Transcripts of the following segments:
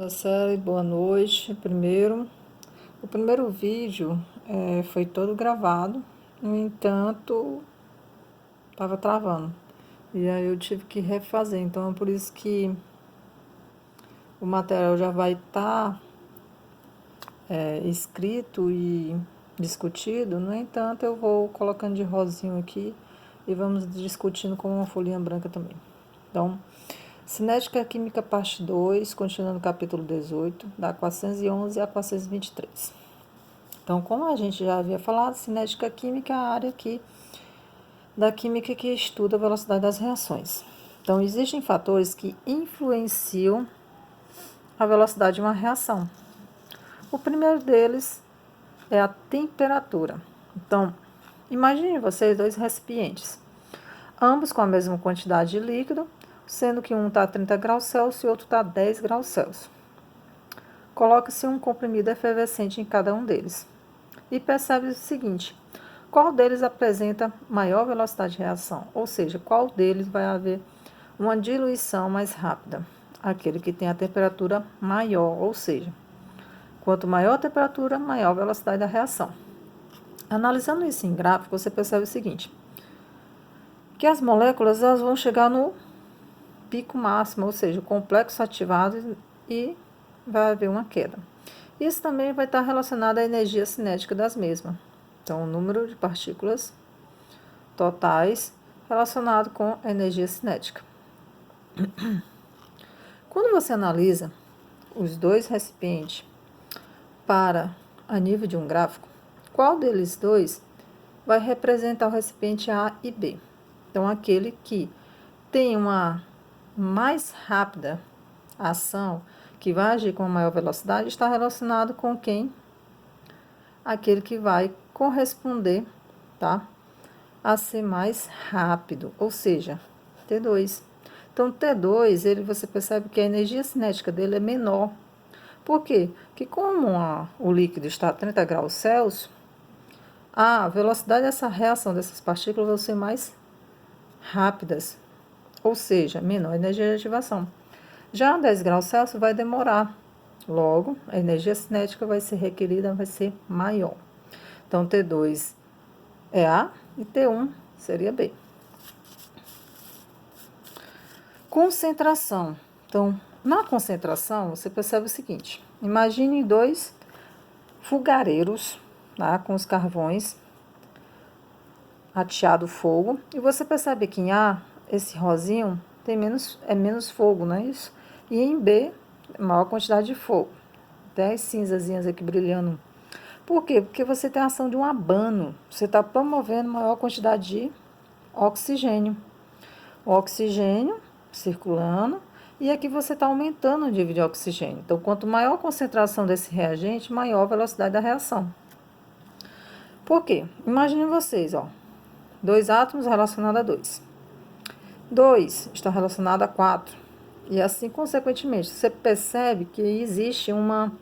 Fala, Sally, boa noite. O primeiro vídeo foi todo gravado, no entanto, estava travando. E aí eu tive que refazer, então é por isso que o material já vai estar escrito e discutido. No entanto, eu vou colocando de rosinho aqui e vamos discutindo com uma folhinha branca também. Então, Cinética Química, parte 2, continuando o capítulo 18, da 411 a 423. Então, como a gente já havia falado, cinética química é a área aqui da química que estuda a velocidade das reações. Então, existem fatores que influenciam a velocidade de uma reação. O primeiro deles é a temperatura. Então, imagine vocês dois recipientes, ambos com a mesma quantidade de líquido, sendo que um está a 30 graus Celsius e o outro está a 10 graus Celsius. Coloque-se um comprimido efervescente em cada um deles. E percebe o seguinte: qual deles apresenta maior velocidade de reação? Ou seja, qual deles vai haver uma diluição mais rápida? Aquele que tem a temperatura maior, ou seja, quanto maior a temperatura, maior a velocidade da reação. Analisando isso em gráfico, você percebe o seguinte: que as moléculas elas vão chegar no pico máximo, ou seja, o complexo ativado, e vai haver uma queda. Isso também vai estar relacionado à energia cinética das mesmas. Então, o número de partículas totais relacionado com a energia cinética. Quando você analisa os dois recipientes para a nível de um gráfico, qual deles dois vai representar o recipiente A e B? Então, aquele que tem uma mais rápida ação, que vai agir com maior velocidade, está relacionado com quem? Aquele que vai corresponder, tá? A ser mais rápido, ou seja, T2. Então, T2, você percebe que a energia cinética dele é menor. Por quê? Porque como o líquido está a 30 graus Celsius, a velocidade dessa reação dessas partículas vai ser mais rápidas, ou seja, menor energia de ativação. Já a 10 graus Celsius vai demorar, logo, a energia cinética vai ser requerida, vai ser maior. Então, T2 é A e T1 seria B. Concentração. Então, na concentração, você percebe o seguinte: imagine dois fogareiros, tá, com os carvões ateado fogo, e você percebe que em A, esse rosinho tem menos fogo, não é isso? E em B, maior quantidade de fogo. Até as cinzazinhas aqui brilhando. Por quê? Porque você tem a ação de um abano. Você está promovendo maior quantidade de oxigênio. O oxigênio circulando, e aqui você está aumentando o nível de oxigênio. Então, quanto maior a concentração desse reagente, maior a velocidade da reação. Por quê? Imaginem vocês, ó, dois átomos relacionados a 2. 2 está relacionado a 4. E assim, consequentemente, você percebe que existe uma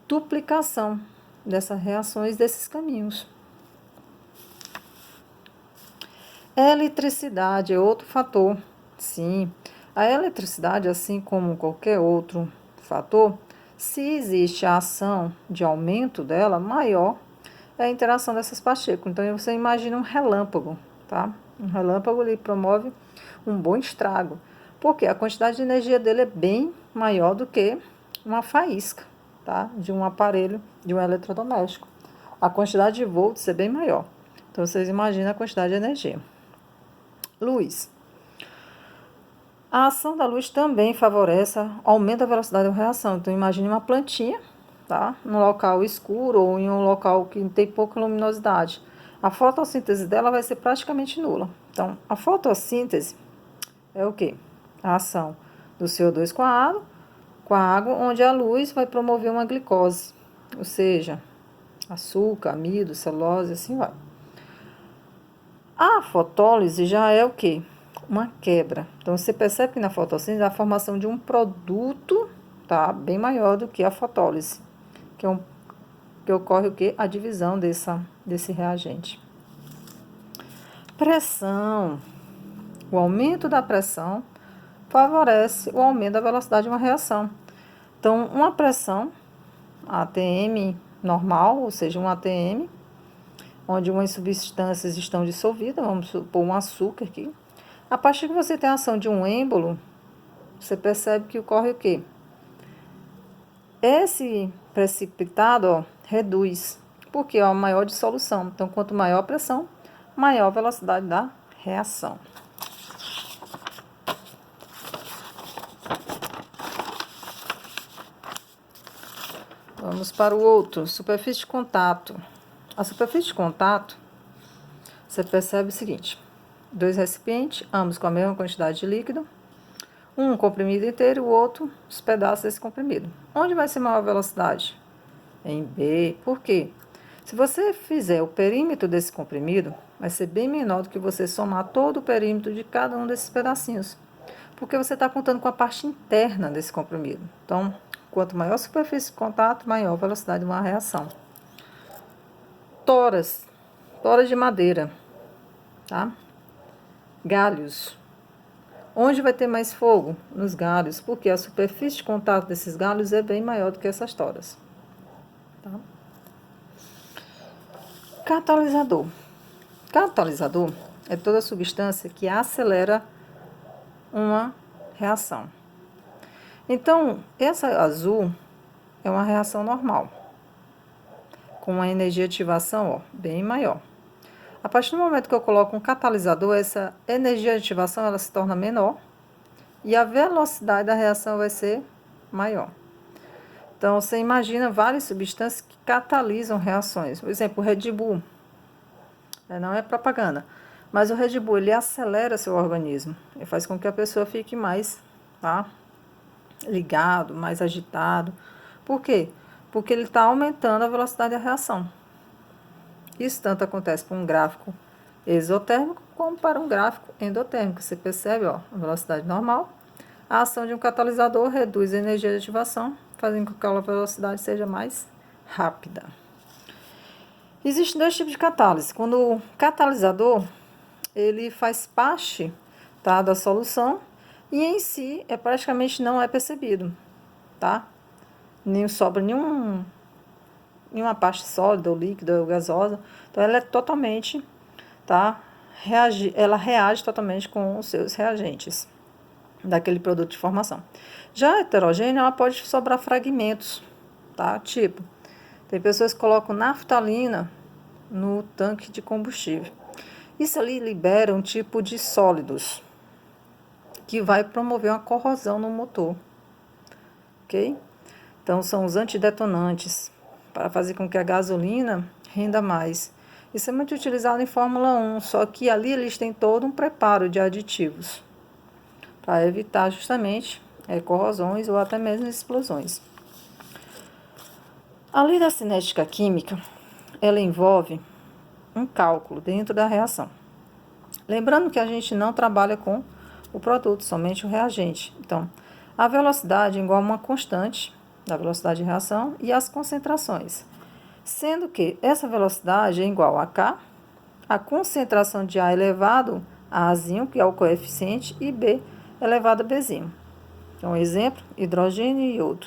duplicação dessas reações, desses caminhos. Eletricidade é outro fator. Sim, a eletricidade, assim como qualquer outro fator, se existe a ação de aumento dela, maior é a interação dessas partículas. Então, você imagina um relâmpago, tá? Um relâmpago ele promove um bom estrago, porque a quantidade de energia dele é bem maior do que uma faísca, tá? De um aparelho, de um eletrodoméstico. A quantidade de volts é bem maior. Então, vocês imaginam a quantidade de energia. Luz. A ação da luz também favorece, aumenta a velocidade da reação. Então, imagine uma plantinha, tá? Num local escuro ou em um local que tem pouca luminosidade. A fotossíntese dela vai ser praticamente nula. Então, a fotossíntese é o quê? A ação do CO2 com a água, onde a luz vai promover uma glicose, ou seja, açúcar, amido, celulose, assim vai. A fotólise já é o quê? Uma quebra. Então, você percebe que na fotossíntese a formação de um produto tá bem maior do que a fotólise, que ocorre o quê? A divisão desse reagente. Pressão. O aumento da pressão favorece o aumento da velocidade de uma reação. Então, uma pressão ATM normal, ou seja, um ATM, onde umas substâncias estão dissolvidas, vamos supor um açúcar aqui. A partir que você tem a ação de um êmbolo, você percebe que ocorre o quê? Esse precipitado, ó, reduz, porque é a maior dissolução. Então, quanto maior a pressão, maior a velocidade da reação. Vamos para o outro, superfície de contato. A superfície de contato, você percebe o seguinte: dois recipientes, ambos com a mesma quantidade de líquido, um comprimido inteiro e o outro os pedaços desse comprimido. Onde vai ser maior velocidade? Em B. Por quê? Se você fizer o perímetro desse comprimido, vai ser bem menor do que você somar todo o perímetro de cada um desses pedacinhos, porque você está contando com a parte interna desse comprimido. Então, quanto maior a superfície de contato, maior a velocidade de uma reação. Toras de madeira, tá? Galhos. Onde vai ter mais fogo? Nos galhos, porque a superfície de contato desses galhos é bem maior do que essas toras. Tá? Catalisador. Catalisador é toda substância que acelera uma reação. Então, essa azul é uma reação normal, com uma energia de ativação, ó, bem maior. A partir do momento que eu coloco um catalisador, essa energia de ativação ela se torna menor e a velocidade da reação vai ser maior. Então, você imagina várias substâncias que catalisam reações. Por exemplo, o Red Bull. Não é propaganda, mas o Red Bull ele acelera seu organismo. Ele faz com que a pessoa fique mais, tá, ligado, mais agitado. Por quê? Porque ele está aumentando a velocidade da reação. Isso tanto acontece para um gráfico exotérmico como para um gráfico endotérmico. Você percebe, ó, a velocidade normal. A ação de um catalisador reduz a energia de ativação, fazendo com que aquela velocidade seja mais rápida. Existem dois tipos de catálise. Quando o catalisador ele faz parte, tá, da solução e em si praticamente não é percebido, tá? Nem sobra nenhuma parte sólida ou líquida ou gasosa. Então ela é totalmente, tá? Ela reage totalmente com os seus reagentes daquele produto de formação. Já a heterogênea, ela pode sobrar fragmentos, tá? Tipo, tem pessoas que colocam naftalina no tanque de combustível. Isso ali libera um tipo de sólidos que vai promover uma corrosão no motor, ok? Então, são os antidetonantes para fazer com que a gasolina renda mais. Isso é muito utilizado em Fórmula 1, só que ali eles têm todo um preparo de aditivos para evitar justamente corrosões ou até mesmo explosões. A lei da cinética química, ela envolve um cálculo dentro da reação. Lembrando que a gente não trabalha com o produto, somente o reagente. Então, a velocidade é igual a uma constante da velocidade de reação e as concentrações. Sendo que essa velocidade é igual a K, a concentração de A elevado a Azinho, que é o coeficiente, e B elevado a Bzinho. Então, exemplo, hidrogênio e iodo.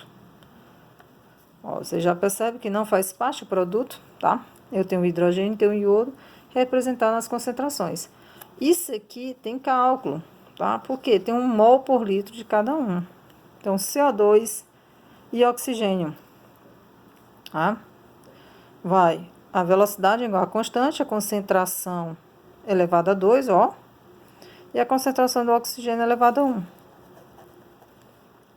Ó, você já percebe que não faz parte do produto, tá? Eu tenho hidrogênio e tenho iodo representado nas concentrações. Isso aqui tem cálculo, tá? Porque tem 1 mol por litro de cada um. Então, CO2 e oxigênio, tá? A velocidade é igual a constante, a concentração elevada a 2, ó. E a concentração do oxigênio elevada a 1.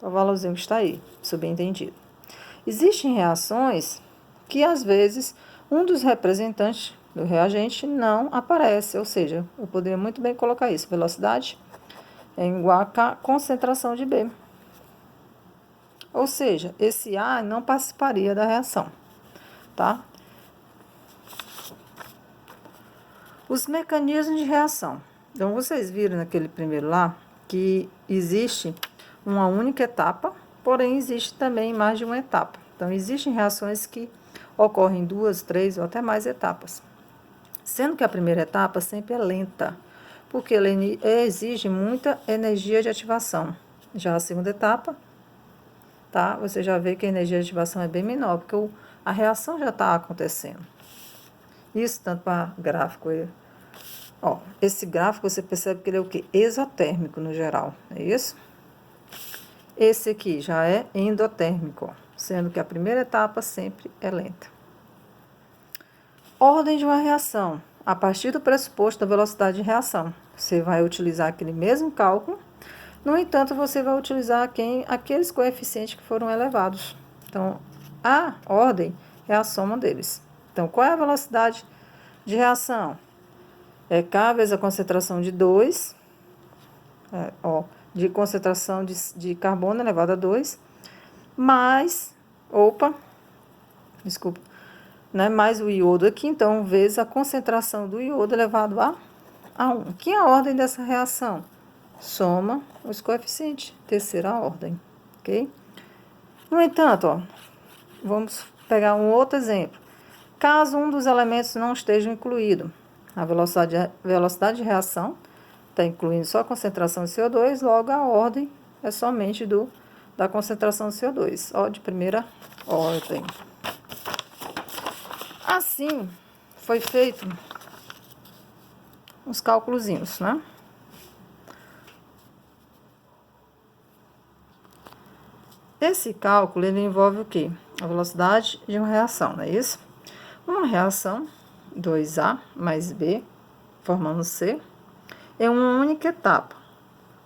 O valorzinho que está aí, subentendido. Existem reações que, às vezes, um dos representantes do reagente não aparece, ou seja, eu poderia muito bem colocar isso, velocidade é igual a concentração de B. Ou seja, esse A não participaria da reação, tá? Os mecanismos de reação. Então, vocês viram naquele primeiro lá que existe uma única etapa, porém existe também mais de uma etapa. Então, existem reações que ocorrem 2, 3 ou até mais etapas. Sendo que a primeira etapa sempre é lenta, porque ela exige muita energia de ativação. Já a segunda etapa tá? Você já vê que a energia de ativação é bem menor, porque a reação já está acontecendo. Isso tanto para gráfico. Ó, esse gráfico você percebe que ele é o quê? Exotérmico no geral, é isso? Esse aqui já é endotérmico, ó, sendo que a primeira etapa sempre é lenta. Ordem de uma reação. A partir do pressuposto da velocidade de reação, você vai utilizar aquele mesmo cálculo. No entanto, você vai utilizar aqueles coeficientes que foram elevados. Então, a ordem é a soma deles. Então, qual é a velocidade de reação? É K vezes a concentração de 2, de concentração de carbono elevado a 2, mais, mais o iodo aqui, então, vezes a concentração do iodo elevado a 1. Que é a ordem dessa reação? Soma os coeficientes, terceira ordem, ok? No entanto, ó, vamos pegar um outro exemplo. Caso um dos elementos não esteja incluído, a velocidade de reação está incluindo só a concentração de CO2, logo a ordem é somente da concentração de CO2, ó, de primeira ordem. Assim, foi feito uns cálculozinhos, né? Esse cálculo, ele envolve o quê? A velocidade de uma reação, não é isso? Uma reação, 2A mais B, formando C, é uma única etapa,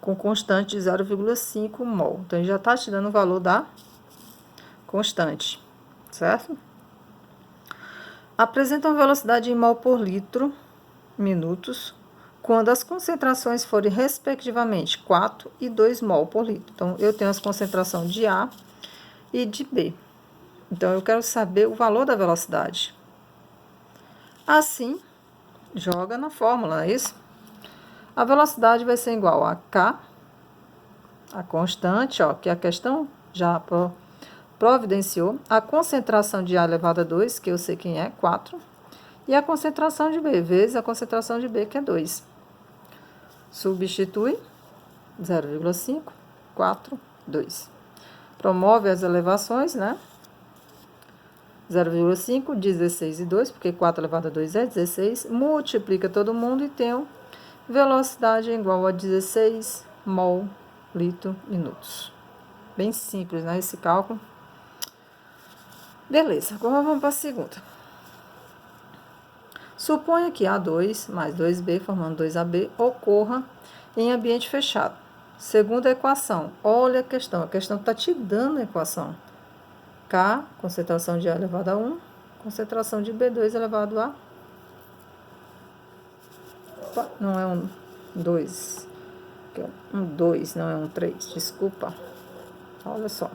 com constante de 0,5 mol. Então, ele já está te dando o valor da constante, certo? Apresenta uma velocidade em mol por litro, minutos, quando as concentrações forem, respectivamente, 4 e 2 mol por litro. Então, eu tenho as concentrações de A e de B. Então, eu quero saber o valor da velocidade. Assim, joga na fórmula, não é isso? A velocidade vai ser igual a K, a constante, ó, que a questão já providenciou, a concentração de A elevado a 2, que eu sei quem é, 4, e a concentração de B, vezes a concentração de B, que é 2. Substitui 0,5, 4, 2. Promove as elevações, né? 0,5, 16 e 2, porque 4 elevado a 2 é 16. Multiplica todo mundo e tem velocidade igual a 16 mol litro minutos. Bem simples, né? Esse cálculo. Beleza, agora vamos para a segunda. Suponha que A2 mais 2B, formando 2AB, ocorra em ambiente fechado. Segunda equação, olha a questão está te dando a equação. K, concentração de A elevado a 1, concentração de B2 elevado a... Opa, não é um 2, um 2, não é um 3, desculpa. Olha só.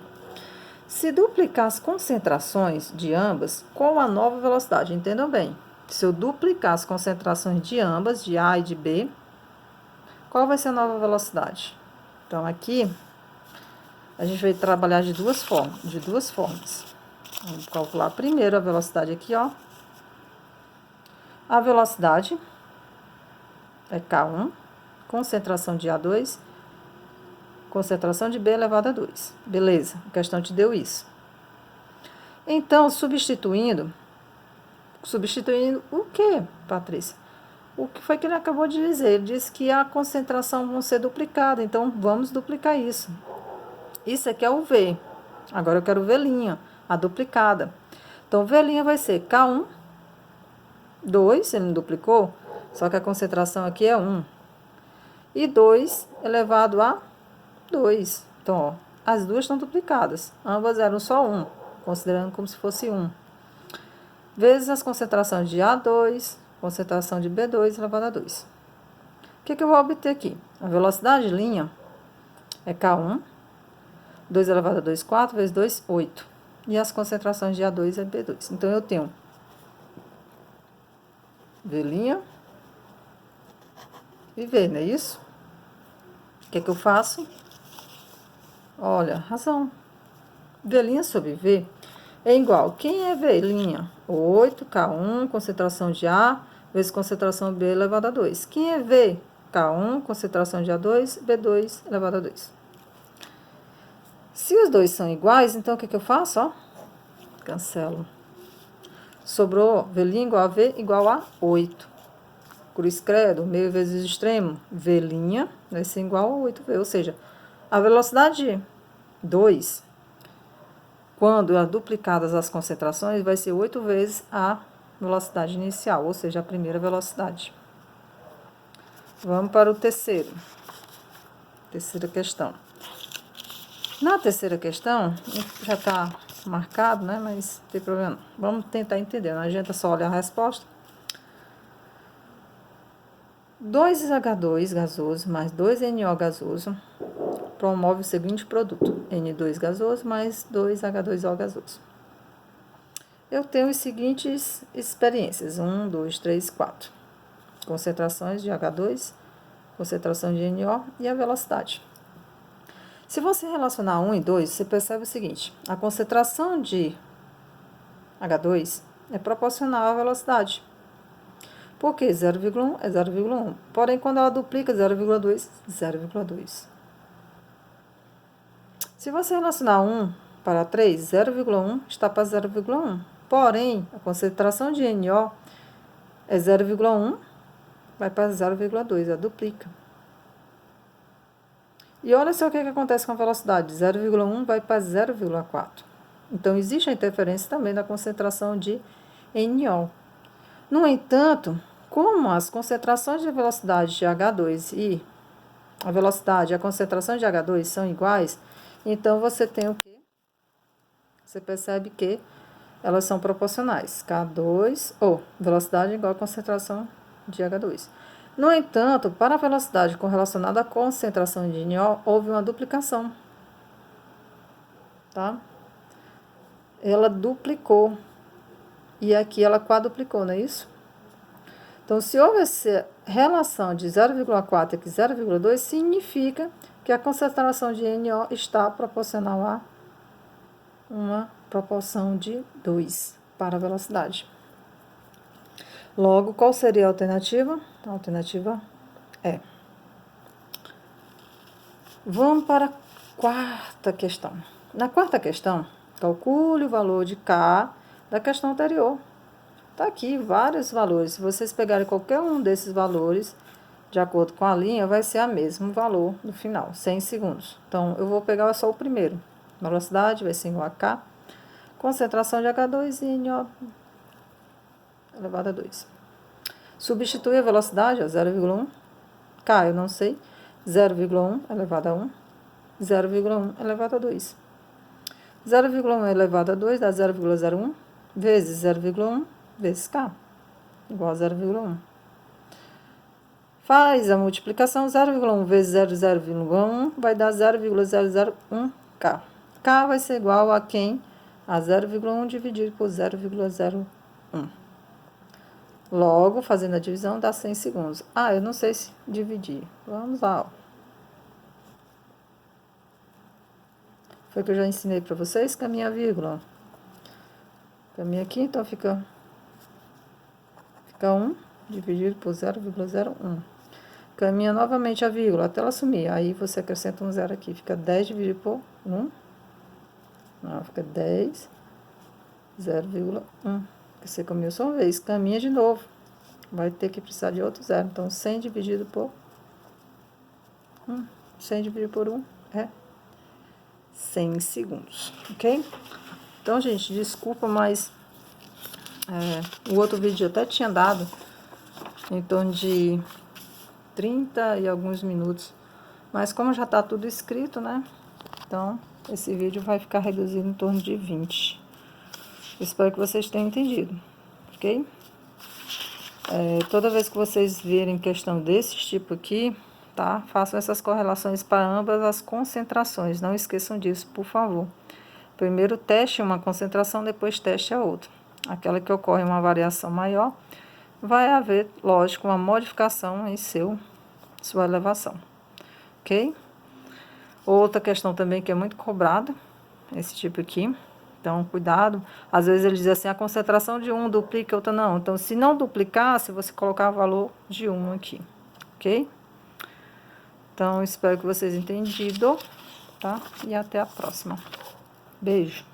Se duplicar as concentrações de ambas, qual a nova velocidade? Entendam bem. Se eu duplicar as concentrações de ambas, de A e de B, qual vai ser a nova velocidade? Então, aqui, a gente vai trabalhar de duas formas. Vamos calcular primeiro a velocidade aqui, ó. A velocidade é K1, concentração de A2, concentração de B elevado a 2. Beleza, a questão te deu isso. Então, substituindo o quê, Patrícia? O que foi que ele acabou de dizer? Ele disse que a concentração vão ser duplicada, então vamos duplicar isso. Isso aqui é o V. Agora eu quero o V', a duplicada. Então, V' vai ser K1, 2, ele não duplicou, só que a concentração aqui é 1. E 2 elevado a 2. Então, ó, as duas estão duplicadas. Ambas eram só 1, considerando como se fosse 1. Vezes as concentrações de A2, concentração de B2 elevado a 2. O que eu vou obter aqui? A velocidade de linha é K1, 2 elevado a 2, 4, vezes 2, 8. E as concentrações de A2 é B2. Então, eu tenho V' e V, não é isso? O que eu faço? Olha, razão. V' sobre V é igual. Quem é V'? 8, K1, concentração de A, vezes concentração B elevado a 2. Quem é V? K1, concentração de A2, B2 elevado a 2. Se os dois são iguais, então o que eu faço? Ó, cancelo. Sobrou V' igual a V igual a 8. Cruz credo, meio vezes extremo, V' vai ser igual a 8V. Ou seja, a velocidade 2, quando é duplicadas as concentrações, vai ser 8 vezes a velocidade inicial, ou seja, a primeira velocidade. Vamos para o terceira questão. Na terceira questão, já está marcado, né? Mas não tem problema. Vamos tentar entender, não adianta só olhar a resposta. 2H2 gasoso mais 2NO gasoso promove o seguinte produto: N2 gasoso mais 2H2O gasoso. Eu tenho as seguintes experiências: 1, 2, 3, 4. Concentrações de H2, concentração de NO e a velocidade. Se você relacionar 1 e 2, você percebe o seguinte: a concentração de H2 é proporcional à velocidade. Por quê? 0,1 é 0,1. Porém, quando ela duplica 0,2, 0,2. Se você relacionar 1 para 3, 0,1 está para 0,1. Porém, a concentração de NO é 0,1, vai para 0,2, ela duplica. E olha só o que acontece com a velocidade. 0,1 vai para 0,4. Então, existe a interferência também da concentração de NO. No entanto, como as concentrações de velocidade de H2 e a velocidade e a concentração de H2 são iguais, então você tem o quê? Você percebe que elas são proporcionais. K2, ou velocidade igual a concentração de H2. No entanto, para a velocidade correlacionada à concentração de NO, houve uma duplicação. Tá? Ela duplicou. E aqui ela quadruplicou, não é isso? Então, se houve essa relação de 0,4 aqui 0,2, significa que a concentração de NO está proporcional a uma proporção de 2 para a velocidade. Logo, qual seria a alternativa? A alternativa é. Vamos para a quarta questão. Na quarta questão, calcule o valor de K da questão anterior. Está aqui vários valores. Se vocês pegarem qualquer um desses valores, de acordo com a linha, vai ser o mesmo valor no final, 100 segundos. Então, eu vou pegar só o primeiro. Velocidade vai ser igual a K. Concentração de H2 e NO elevado a 2. Substitui a velocidade, 0,1. K, eu não sei. 0,1 elevado a 1. 0,1 elevado a 2. 0,1 elevado a 2 dá 0,01 vezes 0,1 vezes K, igual a 0,1. Faz a multiplicação, 0,1 vezes 0,01 vai dar 0,001K. K vai ser igual a quem? A 0,1 dividido por 0,01. Logo, fazendo a divisão, dá 100 segundos. Ah, eu não sei se dividir. Vamos lá, ó. Foi que eu já ensinei para vocês, caminha a vírgula. Caminha aqui, então fica 1 dividido por 0,01. Caminha novamente a vírgula até ela sumir. Aí você acrescenta um zero aqui. Fica 10 dividido por 1. Não, fica 10, 0,1. Você caminhou só uma vez. Caminha de novo. Vai ter que precisar de outro zero. Então, 100 dividido por 1. 100 dividido por 1 é 100 segundos. Ok? Então, gente, desculpa, mas o outro vídeo eu até tinha dado em torno de 30 e alguns minutos. Mas como já tá tudo escrito, né? Então, esse vídeo vai ficar reduzido em torno de 20. Espero que vocês tenham entendido, ok? Toda vez que vocês verem questão desse tipo aqui, tá? Façam essas correlações para ambas as concentrações. Não esqueçam disso, por favor. Primeiro teste uma concentração, depois teste a outra. Aquela que ocorre uma variação maior, vai haver, lógico, uma modificação em sua elevação, ok? Outra questão também que é muito cobrada, esse tipo aqui. Então, cuidado. Às vezes ele diz assim, a concentração de 1 duplica, outra não. Então, se não duplicar, se você colocar o valor de 1 aqui, ok? Então, espero que vocês tenham entendido. tá? E até a próxima. Beijo!